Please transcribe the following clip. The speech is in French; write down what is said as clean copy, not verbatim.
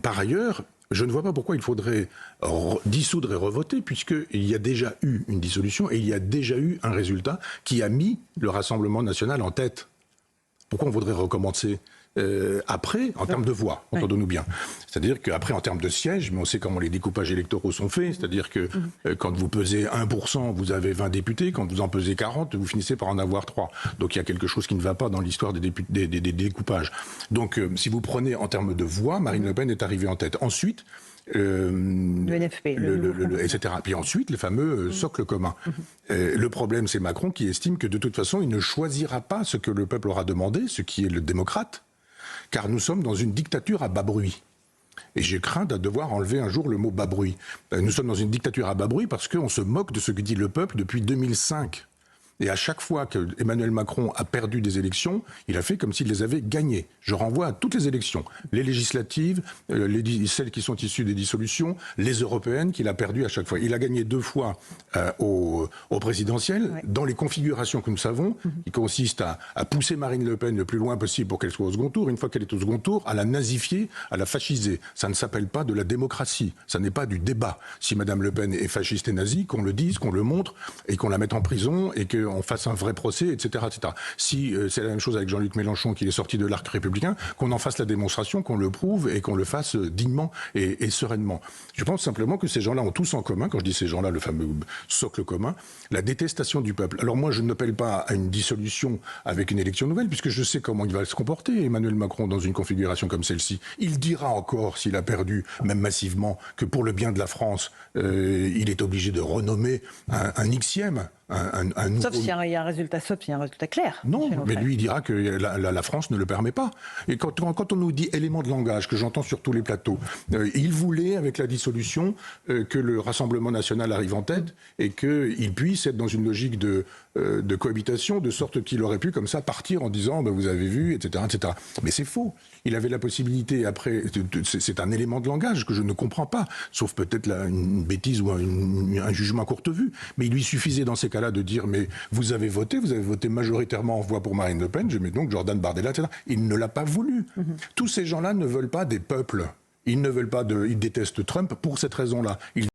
Par ailleurs, je ne vois pas pourquoi il faudrait dissoudre et revoter, puisqu'il y a déjà eu une dissolution et il y a déjà eu un résultat qui a mis le Rassemblement national en tête. Pourquoi on voudrait recommencer après, en termes de voix, entendons-nous bien. C'est-à-dire qu'après, en termes de sièges, mais on sait comment les découpages électoraux sont faits, c'est-à-dire que quand vous pesez 1%, vous avez 20 députés, quand vous en pesez 40, vous finissez par en avoir 3. Donc il y a quelque chose qui ne va pas dans l'histoire des découpages. Donc si vous prenez en termes de voix, Marine Le Pen est arrivée en tête. Ensuite, le NFP, etc. Puis ensuite, le fameux socle commun. Le problème, c'est Macron qui estime que de toute façon, il ne choisira pas ce que le peuple aura demandé, ce qui est le démocrate, car nous sommes dans une dictature à bas bruit. Et j'ai craint de devoir enlever un jour le mot bas bruit. Nous sommes dans une dictature à bas bruit parce qu'on se moque de ce que dit le peuple depuis 2005. Et à chaque fois que Emmanuel Macron a perdu des élections, il a fait comme s'il les avait gagnées. Je renvoie à toutes les élections, les législatives, celles qui sont issues des dissolutions, les européennes qu'il a perdues à chaque fois. Il a gagné 2 fois au présidentiel, dans les configurations que nous savons, qui consistent à pousser Marine Le Pen le plus loin possible pour qu'elle soit au second tour. Une fois qu'elle est au second tour, à la nazifier, à la fasciser. Ça ne s'appelle pas de la démocratie, ça n'est pas du débat. Si Madame Le Pen est fasciste et nazie, qu'on le dise, qu'on le montre, et qu'on la mette en prison, et que on fasse un vrai procès, etc. etc. Si c'est la même chose avec Jean-Luc Mélenchon qui est sorti de l'arc républicain, qu'on en fasse la démonstration, qu'on le prouve et qu'on le fasse dignement et sereinement. Je pense simplement que ces gens-là ont tous en commun, quand je dis ces gens-là, le fameux socle commun, la détestation du peuple. Alors moi, je n'appelle pas à une dissolution avec une élection nouvelle, puisque je sais comment il va se comporter, Emmanuel Macron, dans une configuration comme celle-ci. Il dira encore, s'il a perdu, même massivement, que pour le bien de la France, il est obligé de renommer un Xème. Sauf s'il y a un résultat clair. Non, mais lui, il dira que la France ne le permet pas. Et quand on nous dit élément de langage, que j'entends sur tous les plateaux, il voulait, avec la dissolution, que le Rassemblement national arrive en tête et qu'il puisse être dans une logique de cohabitation, de sorte qu'il aurait pu, comme ça, partir en disant vous avez vu, etc., etc. Mais c'est faux. Il avait la possibilité, après, c'est un élément de langage que je ne comprends pas, sauf peut-être une bêtise ou un jugement à courte vue. Mais il lui suffisait dans ces cas-là de dire mais vous avez voté majoritairement en voix pour Marine Le Pen, je mets donc Jordan Bardella, etc. Il ne l'a pas voulu. Tous ces gens-là ne veulent pas des peuples. Ils ne veulent pas ils détestent Trump pour cette raison-là.